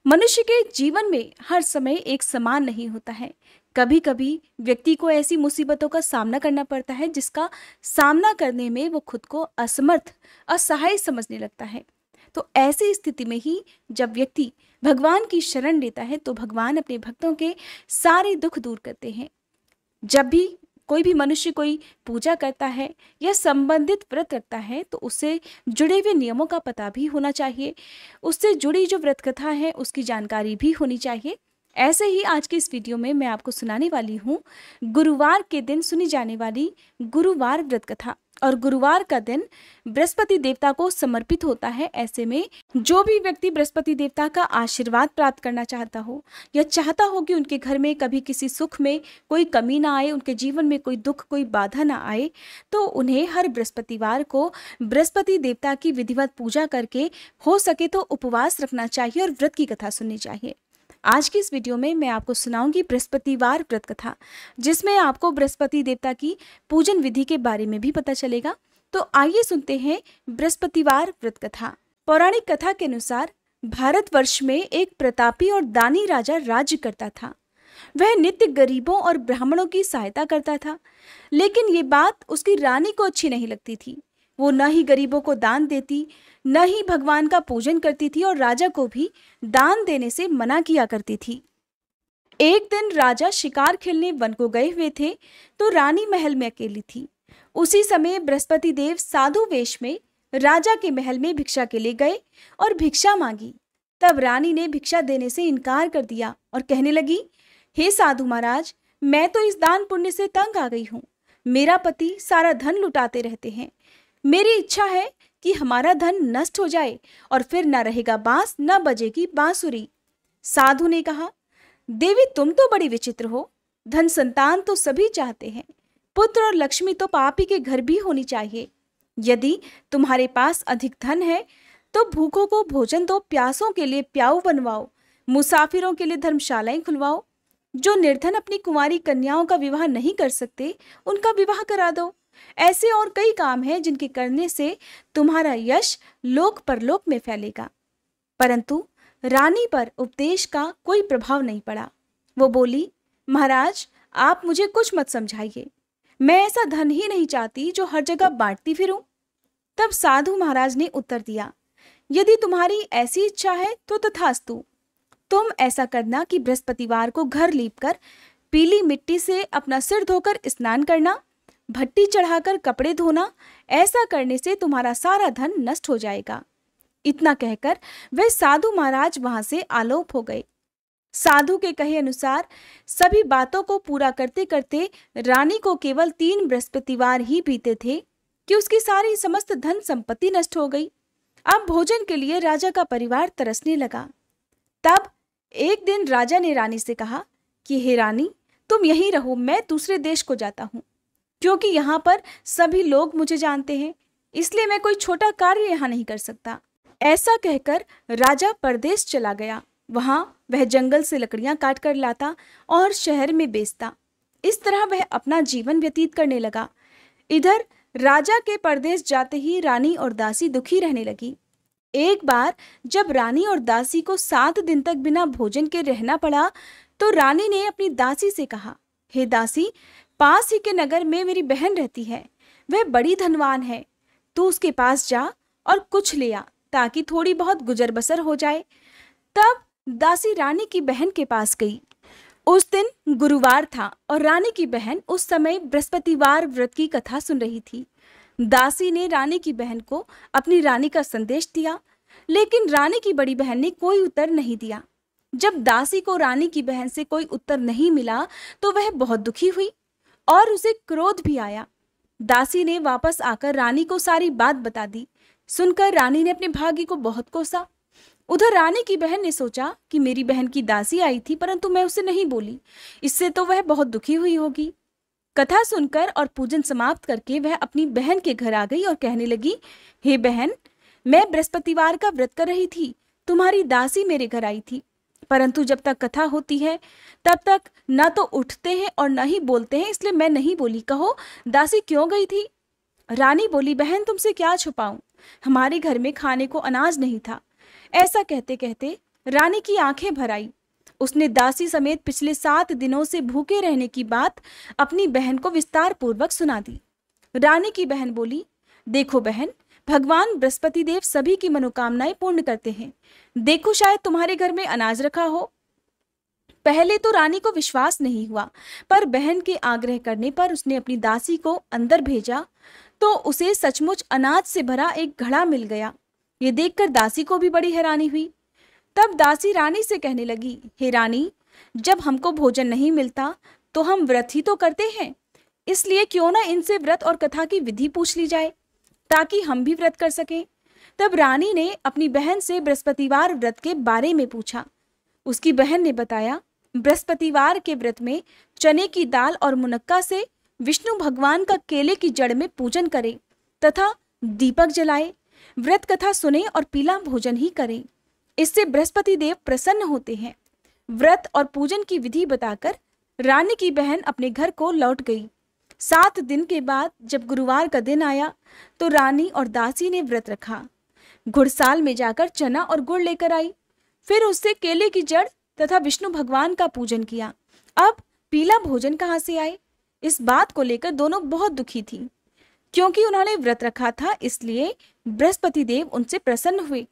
मनुष्य के जीवन में हर समय एक समान नहीं होता है। कभी कभी व्यक्ति को ऐसी मुसीबतों का सामना करना पड़ता है जिसका सामना करने में वो खुद को असमर्थ, असहाय समझने लगता है। तो ऐसी स्थिति में ही जब व्यक्ति भगवान की शरण लेता है तो भगवान अपने भक्तों के सारे दुख दूर करते हैं। जब भी कोई भी मनुष्य कोई पूजा करता है या संबंधित व्रत रखता है तो उससे जुड़े हुए नियमों का पता भी होना चाहिए। उससे जुड़ी जो व्रत कथा है उसकी जानकारी भी होनी चाहिए। ऐसे ही आज की इस वीडियो में मैं आपको सुनाने वाली हूँ गुरुवार के दिन सुनी जाने वाली गुरुवार व्रत कथा। और गुरुवार का दिन बृहस्पति देवता को समर्पित होता है। ऐसे में जो भी व्यक्ति बृहस्पति देवता का आशीर्वाद प्राप्त करना चाहता हो या चाहता हो कि उनके घर में कभी किसी सुख में कोई कमी ना आए, उनके जीवन में कोई दुख कोई बाधा ना आए, तो उन्हें हर बृहस्पतिवार को बृहस्पति देवता की विधिवत पूजा करके हो सके तो उपवास रखना चाहिए और व्रत की कथा सुननी चाहिए। आज की इस वीडियो में मैं आपको सुनाऊंगी बृहस्पतिवार व्रत कथा, जिसमें आपको बृहस्पति देवता की पूजन विधि के बारे में भी पता चलेगा। तो आइए सुनते हैं बृहस्पतिवार व्रत कथा। पौराणिक कथा के अनुसार भारतवर्ष में एक प्रतापी और दानी राजा राज्य करता था। वह नित्य गरीबों और ब्राह्मणों की सहायता करता था, लेकिन ये बात उसकी रानी को अच्छी नहीं लगती थी। वो न ही गरीबों को दान देती, न ही भगवान का पूजन करती थी और राजा को भी दान देने से मना किया करती थी। एक दिन राजा शिकार खेलने वन को गए हुए थे तो रानी महल में अकेली थी। उसी समय बृहस्पति देव साधु वेश में राजा के महल में भिक्षा के लिए गए और भिक्षा मांगी। तब रानी ने भिक्षा देने से इनकार कर दिया और कहने लगी, हे साधु महाराज, मैं तो इस दान पुण्य से तंग आ गई हूँ। मेरा पति सारा धन लुटाते रहते हैं। मेरी इच्छा है कि हमारा धन नष्ट हो जाए और फिर न रहेगा बांस न बजेगी बांसुरी। साधु ने कहा, देवी तुम तो बड़ी विचित्र हो। धन संतान तो सभी चाहते हैं, पुत्र और लक्ष्मी तो पापी के घर भी होनी चाहिए। यदि तुम्हारे पास अधिक धन है तो भूखों को भोजन दो, प्यासों के लिए प्याऊ बनवाओ, मुसाफिरों के लिए धर्मशालाएं खुलवाओ। जो निर्धन अपनी कुंवारी कन्याओं का विवाह नहीं कर सकते उनका विवाह करा दो। ऐसे और कई काम हैं जिनके करने से तुम्हारा यश लोक परलोक में फैलेगा। परंतु रानी पर उपदेश का कोई प्रभाव नहीं पड़ा। वो बोली, महाराज आप मुझे कुछ मत समझाइए, मैं ऐसा धन ही नहीं चाहती जो हर जगह बांटती फिरूं। तब साधु महाराज ने उत्तर दिया, यदि तुम्हारी ऐसी इच्छा है तो तथास्तु। तुम ऐसा करना कि बृहस्पतिवार को घर लीपकर पीली मिट्टी से अपना सिर धोकर स्नान करना, भट्टी चढ़ाकर कपड़े धोना। ऐसा करने से तुम्हारा सारा धन नष्ट हो जाएगा। इतना कहकर वे साधु महाराज वहां से आलोप हो गए। साधु के कहे अनुसार सभी बातों को पूरा करते करते रानी को केवल 3 बृहस्पतिवार ही बीते थे कि उसकी सारी समस्त धन संपत्ति नष्ट हो गई। अब भोजन के लिए राजा का परिवार तरसने लगा। तब एक दिन राजा ने रानी से कहा कि हे रानी, तुम यहीं रहो, मैं दूसरे देश को जाता हूँ, क्योंकि यहाँ पर सभी लोग मुझे जानते हैं, इसलिए मैं कोई छोटा कार्य यहाँ नहीं कर सकता। ऐसा कहकर राजा परदेश चला गया। वहां वह जंगल से लकड़ियां काट कर लाता और शहर में बेचता। इस तरह वह अपना जीवन व्यतीत करने लगा। इधर राजा के परदेश जाते ही रानी और दासी दुखी रहने लगी। एक बार जब रानी और दासी को 7 दिन तक बिना भोजन के रहना पड़ा तो रानी ने अपनी दासी से कहा, हे दासी, पास ही के नगर में मेरी बहन रहती है, वह बड़ी धनवान है। तू उसके पास जा और कुछ ले आ ताकि थोड़ी बहुत गुजर बसर हो जाए। तब दासी रानी की बहन के पास गई। उस दिन गुरुवार था और रानी की बहन उस समय बृहस्पतिवार व्रत की कथा सुन रही थी। दासी ने रानी की बहन को अपनी रानी का संदेश दिया, लेकिन रानी की बड़ी बहन ने कोई उत्तर नहीं दिया। जब दासी को रानी की बहन से कोई उत्तर नहीं मिला तो वह बहुत दुखी हुई और उसे क्रोध भी आया। दासी ने वापस आकर रानी को सारी बात बता दी। सुनकर रानी ने अपने भाग्य को बहुत कोसा। उधर रानी की बहन ने सोचा कि मेरी बहन की दासी आई थी परंतु मैं उसे नहीं बोली, इससे तो वह बहुत दुखी हुई होगी। कथा सुनकर और पूजन समाप्त करके वह अपनी बहन के घर आ गई और कहने लगी, हे बहन, मैं बृहस्पतिवार का व्रत कर रही थी, तुम्हारी दासी मेरे घर आई थी, परंतु जब तक कथा होती है तब तक न तो उठते हैं और न ही बोलते हैं, इसलिए मैं नहीं बोली। कहो दासी क्यों गई थी? रानी बोली, बहन तुमसे क्या छुपाऊं, हमारे घर में खाने को अनाज नहीं था। ऐसा कहते कहते रानी की आंखें भर आई। उसने दासी समेत पिछले 7 दिनों से भूखे रहने की बात अपनी बहन को विस्तार पूर्वक सुना दी। रानी की बहन बोली, देखो बहन, भगवान बृहस्पति देव सभी की मनोकामनाएं पूर्ण करते हैं। देखो, शायद तुम्हारे घर में अनाज रखा हो। पहले तो रानी को विश्वास नहीं हुआ, पर बहन के आग्रह करने पर उसने अपनी दासी को अंदर भेजा तो उसे सचमुच अनाज से भरा एक घड़ा मिल गया। ये देखकर दासी को भी बड़ी हैरानी हुई। तब दासी रानी से कहने लगी, हे रानी, जब हमको भोजन नहीं मिलता तो हम व्रत ही तो करते हैं, इसलिए क्यों ना इनसे व्रत और कथा की विधि पूछ ली जाए ताकि हम भी व्रत कर सकें। तब रानी ने अपनी बहन से बृहस्पतिवार व्रत के बारे में पूछा। उसकी बहन ने बताया, बृहस्पतिवार के व्रत में चने की दाल और मुनक्का से विष्णु भगवान का केले की जड़ में पूजन करें तथा दीपक जलाए, व्रत कथा सुने और पीला भोजन ही करें। इससे बृहस्पति देव प्रसन्न होते हैं। व्रत और पूजन की विधि बताकर रानी की बहन अपने घर को लौट गई। 7 दिन के बाद जब गुरुवार का दिन आया तो रानी और दासी ने व्रत रखा। घुड़साल में जाकर चना और गुड़ लेकर आई, फिर उससे केले की जड़ तथा विष्णु भगवान का पूजन किया। अब पीला भोजन कहाँ से आए? इस बात को लेकर दोनों बहुत दुखी थी। क्योंकि उन्होंने व्रत रखा था, इसलिए बृहस्पति देव उनसे प्रसन्न हुए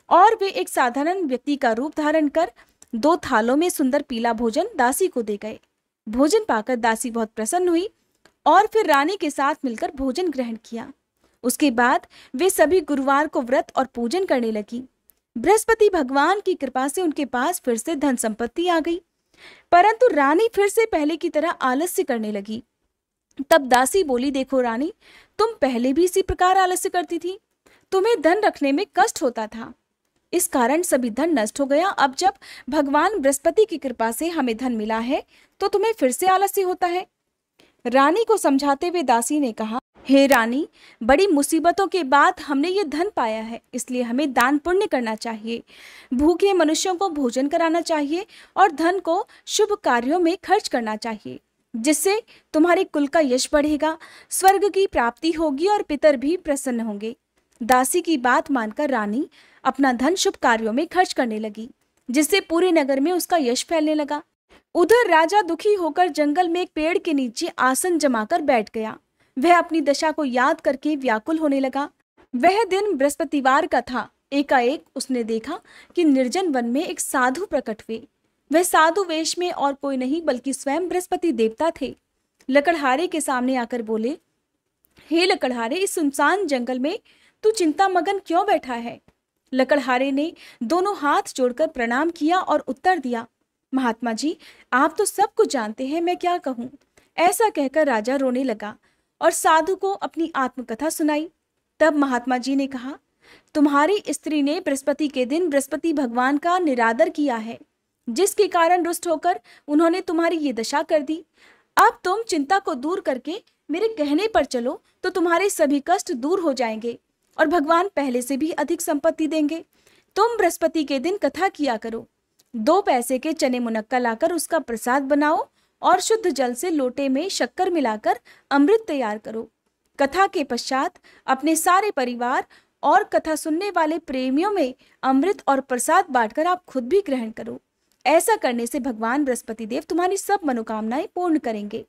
और वे एक साधारण व्यक्ति का रूप धारण कर 2 थालों में सुंदर पीला भोजन दासी को दे गए। भोजन पाकर दासी बहुत प्रसन्न हुई और फिर रानी के साथ मिलकर भोजन ग्रहण किया। उसके बाद वे सभी गुरुवार को व्रत और पूजन करने लगी। बृहस्पति भगवान की कृपा से उनके पास फिर से धन संपत्ति आ गई, परंतु रानी फिर से पहले की तरह आलस्य करने लगी। तब दासी बोली, देखो रानी, तुम पहले भी इसी प्रकार आलस्य करती थी, तुम्हें धन रखने में कष्ट होता था, इस कारण सभी धन नष्ट हो गया। अब जब भगवान बृहस्पति की कृपा से हमें धन मिला है तो तुम्हें फिर से आलस्य होता है। रानी को समझाते हुए दासी ने कहा, हे रानी, बड़ी मुसीबतों के बाद हमने ये धन पाया है, इसलिए हमें दान पुण्य करना चाहिए, भूखे मनुष्यों को भोजन कराना चाहिए और धन को शुभ कार्यों में खर्च करना चाहिए, जिससे तुम्हारे कुल का यश बढ़ेगा, स्वर्ग की प्राप्ति होगी और पितर भी प्रसन्न होंगे। दासी की बात मानकर रानी अपना धन शुभ कार्यों में खर्च करने लगी, जिससे पूरे नगर में उसका यश फैलने लगा। उधर राजा दुखी होकर जंगल में एक पेड़ के नीचे आसन जमाकर बैठ गया। वह अपनी दशा को याद करके व्याकुल होने लगा। वह दिन बृहस्पतिवार का था। एकाएक उसने देखा कि निर्जन वन में एक साधु प्रकट हुए। वह साधु वेश में और कोई नहीं बल्कि स्वयं बृहस्पति देवता थे। लकड़हारे के सामने आकर बोले, हे लकड़हारे, इस सुनसान जंगल में तू चिंता मगन क्यों बैठा है? लकड़हारे ने दोनों हाथ जोड़कर प्रणाम किया और उत्तर दिया, महात्मा जी, आप तो सब कुछ जानते हैं, मैं क्या कहूँ। ऐसा कहकर राजा रोने लगा और साधु को अपनी आत्मकथा सुनाई। तब महात्मा जी ने कहा, तुम्हारी स्त्री ने बृहस्पति के दिन बृहस्पति भगवान का निरादर किया है, जिसके कारण रुष्ट होकर उन्होंने तुम्हारी ये दशा कर दी। अब तुम चिंता को दूर करके मेरे कहने पर चलो तो तुम्हारे सभी कष्ट दूर हो जाएंगे और भगवान पहले से भी अधिक संपत्ति देंगे। तुम बृहस्पति के दिन कथा किया करो। 2 पैसे के चने मुनक्का लाकर उसका प्रसाद बनाओ और शुद्ध जल से लोटे में शक्कर मिलाकर अमृत तैयार करो। कथा के पश्चात अपने सारे परिवार और कथा सुनने वाले प्रेमियों में अमृत और प्रसाद बांटकर आप खुद भी ग्रहण करो। ऐसा करने से भगवान बृहस्पति देव तुम्हारी सब मनोकामनाएं पूर्ण करेंगे।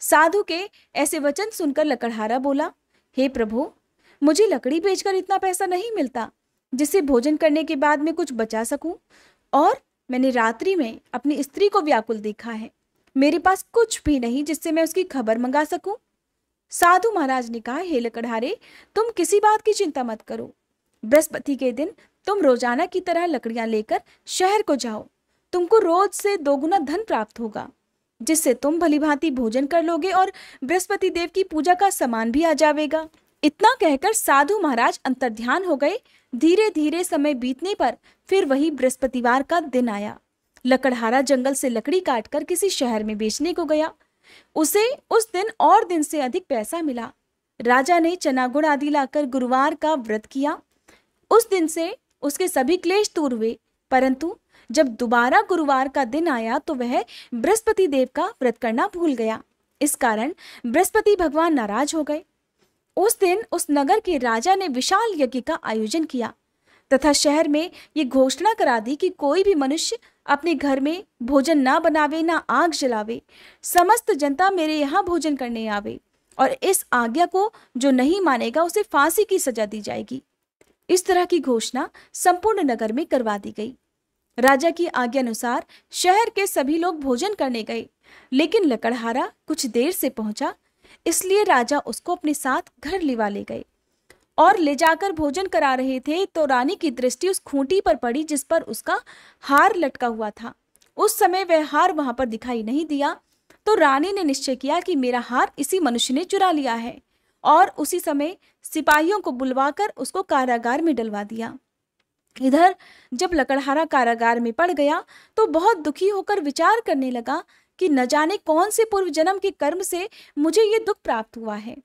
साधु के ऐसे वचन सुनकर लकड़हारा बोला, हे प्रभु, मुझे लकड़ी बेचकर इतना पैसा नहीं मिलता जिससे भोजन करने के बाद मैं कुछ बचा सकूं, और मैंने रात्रि में अपनी स्त्री को व्याकुल देखा है। मेरे पास कुछ भी नहीं जिससे मैं उसकी खबर मंगा सकूं। साधु महाराज ने कहा, हे लकड़हारे, तुम किसी बात की चिंता मत करो। बृहस्पति के दिन तुम रोजाना की तरह लकड़ियां लेकर शहर को जाओ। तुमको रोज से 2 गुना धन प्राप्त होगा, जिससे तुम भलीभांति भोजन कर लोगे और बृहस्पति देव की पूजा का सामान भी आ जाएगा। इतना कहकर साधु महाराज अंतर्ध्यान हो गए। धीरे धीरे समय बीतने पर फिर वही बृहस्पतिवार का दिन आया। लकड़हारा जंगल से लकड़ी काटकर किसी शहर में बेचने को गया। उसे उस दिन और दिन से अधिक पैसा मिला। राजा ने चना गुड़ आदि लाकर गुरुवार का व्रत किया। उस दिन से उसके सभी क्लेश दूर हुए, परंतु जब दोबारा गुरुवार का दिन आया तो वह बृहस्पति देव का व्रत करना भूल गया। इस कारण बृहस्पति भगवान नाराज हो गए। उस दिन उस नगर के राजा ने विशाल यज्ञ का आयोजन किया। तथा शहर में ये घोषणा करा दी कि कोई भी मनुष्य अपने घर में भोजन ना बनावे, ना आग जलावे। समस्त जनता मेरे यहाँ भोजन करने आवे, और इस आज्ञा को जो नहीं मानेगा उसे फांसी की सजा दी जाएगी। इस तरह की घोषणा संपूर्ण नगर में करवा दी गई। राजा की आज्ञा अनुसार शहर के सभी लोग भोजन करने गए, लेकिन लकड़हारा कुछ देर से पहुंचा, इसलिए राजा उसको अपने साथ घर लिवा ले गए और ले जाकर भोजन करा रहे थे तो रानी की दृष्टि उस खूंटी पर पड़ी जिस पर उसका हार लटका हुआ था। उस समय वह हार वहां पर दिखाई नहीं दिया, तो रानी ने निश्चय किया कि मेरा हार इसी मनुष्य ने चुरा लिया है, और उसी समय सिपाहियों को बुलवाकर उसको कारागार में डलवा दिया। इधर जब लकड़हारा कारागार में पड़ गया तो बहुत दुखी होकर विचार करने लगा कि न जाने कौन से पूर्व जन्म के कर्म से मुझे ये दुख प्राप्त हुआ है,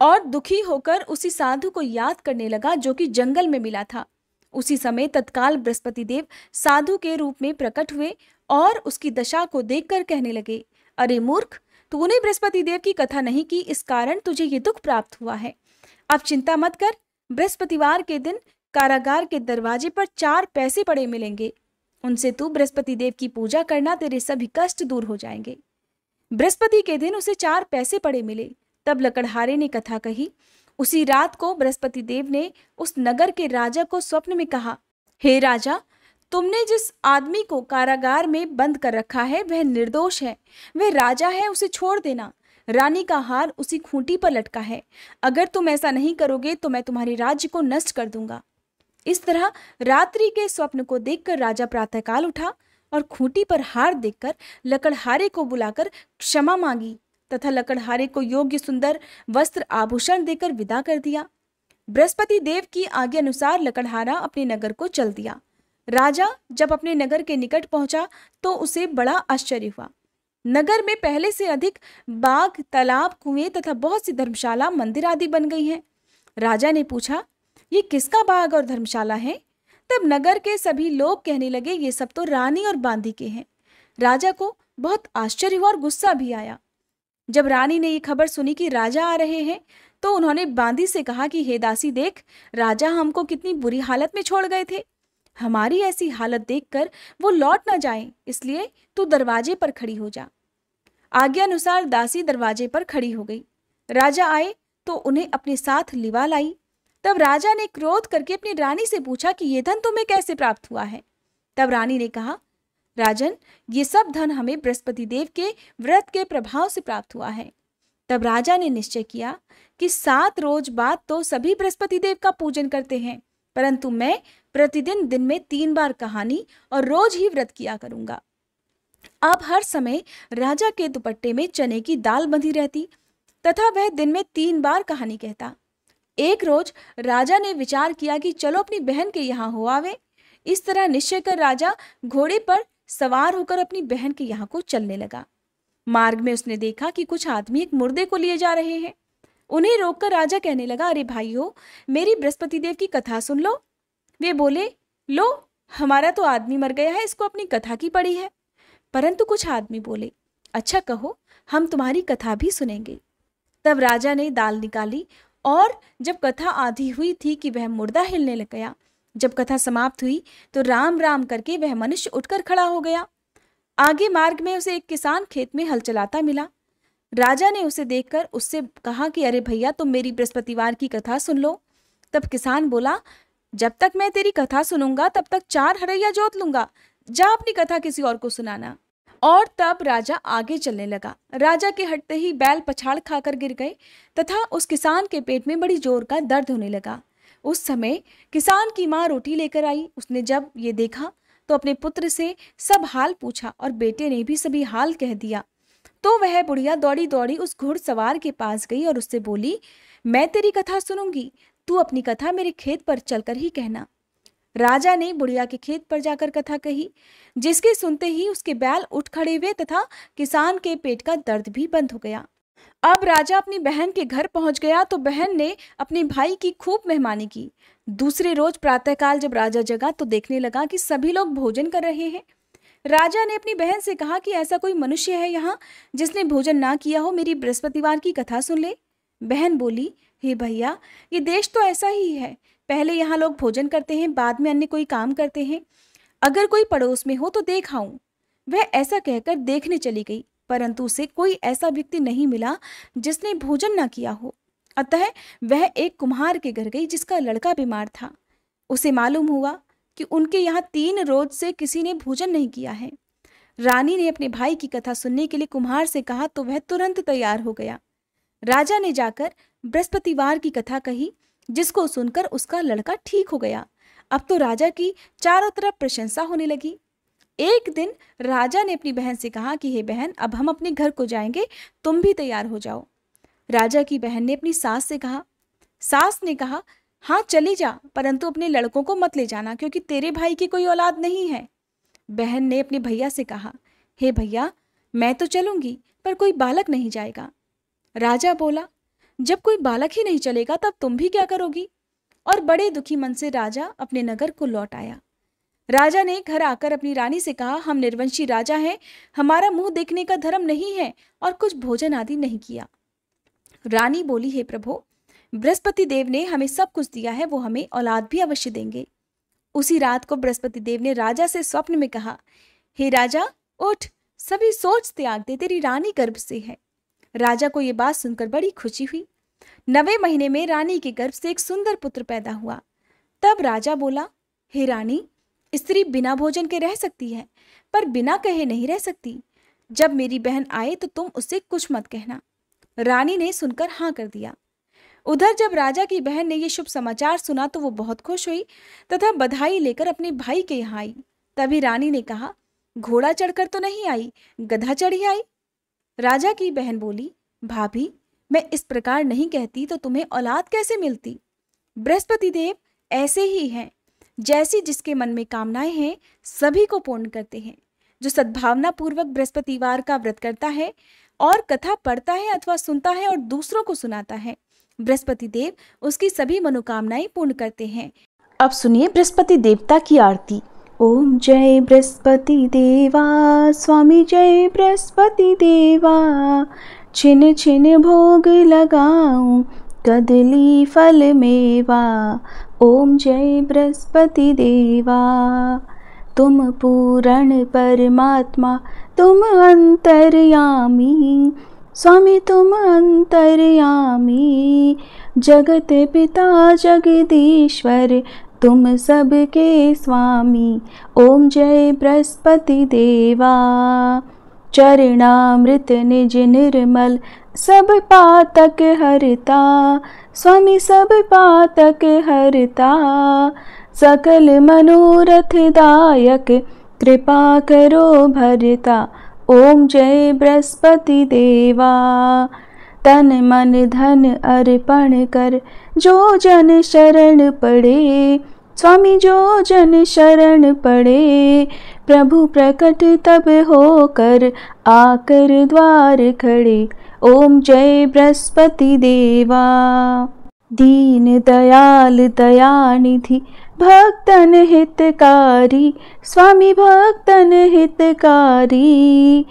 और दुखी होकर उसी साधु को याद करने लगा जो कि जंगल में मिला था। उसी समय तत्काल बृहस्पति देव साधु के रूप में प्रकट हुए और उसकी दशा को देखकर कहने लगे, अरे मूर्ख, तूने बृहस्पति देव की कथा नहीं की, इस कारण तुझे ये दुख प्राप्त हुआ है। अब चिंता मत कर, बृहस्पतिवार के दिन कारागार के दरवाजे पर 4 पैसे पड़े मिलेंगे, उनसे तू बृहस्पति देव की पूजा करना, तेरे सभी कष्ट दूर हो जाएंगे। बृहस्पति के दिन उसे 4 पैसे पड़े मिले। तब लकड़हारे ने कथा कही। उसी रात को बृहस्पति देव ने उस नगर के राजा को स्वप्न में कहा, हे राजा, तुमने जिस आदमी को कारागार में बंद कर रखा है वह निर्दोष है, वह राजा है, उसे छोड़ देना। रानी का हार उसी खूंटी पर लटका है, अगर तुम ऐसा नहीं करोगे तो मैं तुम्हारे राज्य को नष्ट कर दूंगा। इस तरह रात्रि के स्वप्न को देखकर राजा प्रातःकाल उठा और खूंटी पर हार देखकर लकड़हारे को बुलाकर क्षमा मांगी तथा लकड़हारे को योग्य सुंदर वस्त्र आभूषण देकर विदा कर दिया। बृहस्पति देव की आज्ञा अनुसार लकड़हारा अपने नगर को चल दिया। राजा जब अपने नगर के निकट पहुंचा तो उसे बड़ा आश्चर्य हुआ। नगर में पहले से अधिक बाग, तालाब, कुएं तथा बहुत सी धर्मशाला, मंदिर आदि बन गई हैं। राजा ने पूछा, ये किसका बाग और धर्मशाला है? तब नगर के सभी लोग कहने लगे, ये सब तो रानी और बांदी के हैं। राजा को बहुत आश्चर्य हुआ और गुस्सा भी आया। जब रानी ने ये खबर सुनी कि राजा आ रहे हैं तो उन्होंने बांदी से कहा कि हे दासी, देख, राजा हमको कितनी बुरी हालत में छोड़ गए थे। हमारी ऐसी हालत देखकर वो लौट ना जाएं, इसलिए तू दरवाजे पर खड़ी हो जा। आज्ञा अनुसार दासी दरवाजे पर खड़ी हो गई। राजा आए तो उन्हें अपने साथ लिवा लाई। तब राजा ने क्रोध करके अपनी रानी से पूछा कि ये धन तुम्हें कैसे प्राप्त हुआ है? तब रानी ने कहा, राजन, ये सब धन हमें बृहस्पति देव के व्रत के प्रभाव से प्राप्त हुआ है। तब राजा ने निश्चय किया कि 7 रोज बाद तो सभी बृहस्पति देव का पूजन करते हैं, परंतु मैं प्रतिदिन दिन में 3 बार कहानी और रोज ही व्रत किया करूंगा। अब हर समय राजा के दुपट्टे में चने की दाल बंधी रहती तथा वह दिन में 3 बार कहानी कहता। एक रोज राजा ने विचार किया कि चलो अपनी बहन के यहाँ हो आवे। इस तरह निश्चय कर राजा घोड़े पर सवार होकर अपनी बहन के यहाँ को चलने लगा। मार्ग में उसने देखा कि कुछ आदमी एक मुर्दे को लिए जा रहे हैं। उन्हें रोककर राजा कहने लगा, अरे भाइयों, मेरी बृहस्पति देव की कथा सुन लो। वे बोले, लो, हमारा तो आदमी मर गया है, इसको अपनी कथा की पड़ी है। परंतु कुछ आदमी बोले, अच्छा कहो, हम तुम्हारी कथा भी सुनेंगे। तब राजा ने दाल निकाली और जब कथा आधी हुई थी कि वह मुर्दा हिलने लग गया। जब कथा समाप्त हुई तो राम राम करके वह मनुष्य उठकर खड़ा हो गया। आगे मार्ग में उसे एक किसान खेत में हल चलाता मिला। राजा ने उसे देखकर उससे कहा कि अरे भैया, तुम मेरी बृहस्पतिवार की कथा सुन लो। तब किसान बोला, जब तक मैं तेरी कथा सुनूंगा तब तक 4 हरैया जोत लूंगा, जा अपनी कथा किसी और को सुनाना। और तब राजा आगे चलने लगा। राजा के हटते ही बैल पछाड़ खाकर गिर गए तथा उस किसान के पेट में बड़ी जोर का दर्द होने लगा। उस समय किसान की माँ रोटी लेकर आई। उसने जब ये देखा तो अपने पुत्र से सब हाल पूछा और बेटे ने भी सभी हाल कह दिया। तो वह बुढ़िया दौड़ी दौड़ी उस घुड़सवार के पास गई और उससे बोली, मैं तेरी कथा सुनूंगी, तू अपनी कथा मेरे खेत पर चलकर ही कहना। राजा ने बुढ़िया के खेत पर जाकर कथा कही, जिसके सुनते ही उसके बैल उठ खड़े हुए तथा किसान के पेट का दर्द भी बंद हो गया। अब राजा अपनी बहन के घर पहुंच गया तो बहन ने अपने भाई की खूब मेहमानी की। दूसरे रोज प्रातःकाल जब राजा जगा तो देखने लगा कि सभी लोग भोजन कर रहे हैं। राजा ने अपनी बहन से कहा कि ऐसा कोई मनुष्य है यहाँ जिसने भोजन ना किया हो, मेरी बृहस्पतिवार की कथा सुन ले। बहन बोली, हे भैया, ये देश तो ऐसा ही है, पहले यहाँ लोग भोजन करते हैं, बाद में अन्य कोई काम करते हैं। अगर कोई पड़ोस में हो तो देख आऊं। वह ऐसा कहकर देखने चली गई, परंतु उसे कोई ऐसा व्यक्ति नहीं मिला जिसने भोजन ना किया हो। अतः वह एक कुम्हार के घर गई जिसका लड़का बीमार था। उसे मालूम हुआ कि उनके यहाँ 3 रोज से किसी ने भोजन नहीं किया है। रानी ने अपने भाई की कथा सुनने के लिए कुम्हार से कहा तो वह तुरंत तैयार हो गया। राजा ने जाकर बृहस्पतिवार की कथा कही, जिसको सुनकर उसका लड़का ठीक हो गया। अब तो राजा की चारों तरफ प्रशंसा होने लगी। एक दिन राजा ने अपनी बहन से कहा कि हे बहन, अब हम अपने घर को जाएंगे, तुम भी तैयार हो जाओ। राजा की बहन ने अपनी सास से कहा। सास ने कहा, हाँ चली जा, परंतु अपने लड़कों को मत ले जाना, क्योंकि तेरे भाई की कोई औलाद नहीं है। बहन ने अपने भैया से कहा, हे भैया, मैं तो चलूंगी, पर कोई बालक नहीं जाएगा। राजा बोला, जब कोई बालक ही नहीं चलेगा तब तुम भी क्या करोगी? और बड़े दुखी मन से राजा अपने नगर को लौट आया। राजा ने घर आकर अपनी रानी से कहा, हम निर्वंशी राजा हैं, हमारा मुंह देखने का धर्म नहीं है और कुछ भोजन आदि नहीं किया। रानी बोली, हे प्रभु, बृहस्पति देव ने हमें सब कुछ दिया है, वो हमें औलाद भी अवश्य देंगे। उसी रात को बृहस्पति देव ने राजा से स्वप्न में कहा, हे राजा, उठ, सभी सोच त्याग दे, तेरी रानी गर्भ से है। राजा को ये बात सुनकर बड़ी खुशी हुई। 9वें महीने में रानी के गर्भ से एक सुंदर पुत्र पैदा हुआ। तब राजा बोला, हे रानी, स्त्री बिना भोजन के रह सकती है, पर बिना कहे नहीं रह सकती। जब मेरी बहन आए तो तुम उससे कुछ मत कहना। रानी ने सुनकर हाँ कर दिया। उधर जब राजा की बहन ने यह शुभ समाचार सुना तो वो बहुत खुश हुई तथा बधाई लेकर अपने भाई के यहाँ आई। तभी रानी ने कहा, घोड़ा चढ़कर तो नहीं आई, गधा चढ़ी आई। राजा की बहन बोली, भाभी, मैं इस प्रकार नहीं कहती तो तुम्हें औलाद कैसे मिलती? बृहस्पति देव ऐसे ही हैं, जैसी जिसके मन में कामनाएं हैं सभी को पूर्ण करते हैं। जो सद्भावना पूर्वक बृहस्पतिवार का व्रत करता है और कथा पढ़ता है अथवा सुनता है और दूसरों को सुनाता है, बृहस्पति देव उसकी सभी मनोकामनाएं पूर्ण करते हैं। अब सुनिए बृहस्पति देवता की आरती। ओम जय बृहस्पति देवा, स्वामी जय बृहस्पति देवा, छिन छिन भोग लगाऊं, कदली फल मेवा। ओम जय बृहस्पति देवा, तुम पूर्ण परमात्मा, तुम अंतर्यामी, स्वामी तुम अंतर्यामी, जगत पिता जगदीश्वर, तुम सबके स्वामी। ओम जय बृहस्पति देवा, चरणामृत निज निर्मल, सब पातक हरता, स्वामी सब पातक हरता, सकल मनोरथ दायक, कृपा करो भरता। ओम जय बृहस्पति देवा, तन मन धन अर्पण कर, जो जन शरण पड़े, स्वामी जो जन शरण पड़े, प्रभु प्रकट तब होकर आकर द्वार खड़े। ओम जय बृहस्पति देवा, दीन दयाल दयानिधि, भक्तन हितकारी, स्वामी भक्तन हितकारी,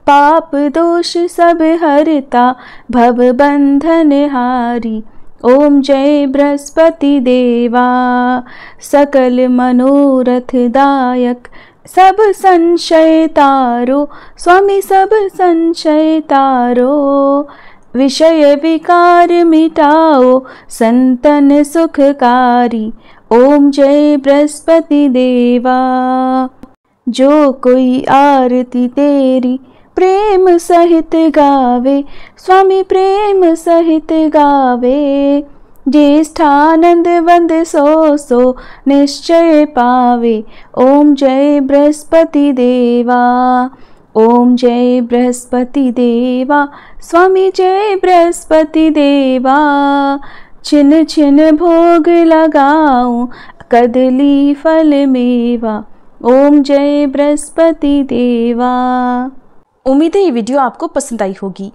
पाप दोष सब हरता, भव बंधन हारी। ओम जय बृहस्पति देवा, सकल मनोरथ दायक, सब संशय तारो, स्वामी सब संशय तारो, विषय विकार मिटाओ, संतन सुखकारी। ओम जय बृहस्पति देवा, जो कोई आरती तेरी प्रेम सहित गावे, स्वामी प्रेम सहित गावे, ज्येष्ठानंद वंद सो सो निश्चय पावे। ओम जय बृहस्पति देवा, ओम जय बृहस्पति देवा, स्वामी जय बृहस्पति देवा, छिन छिन भोग लगाऊं, कदली फल मेवा। ओम जय बृहस्पति देवा। उम्मीद है ये वीडियो आपको पसंद आई होगी।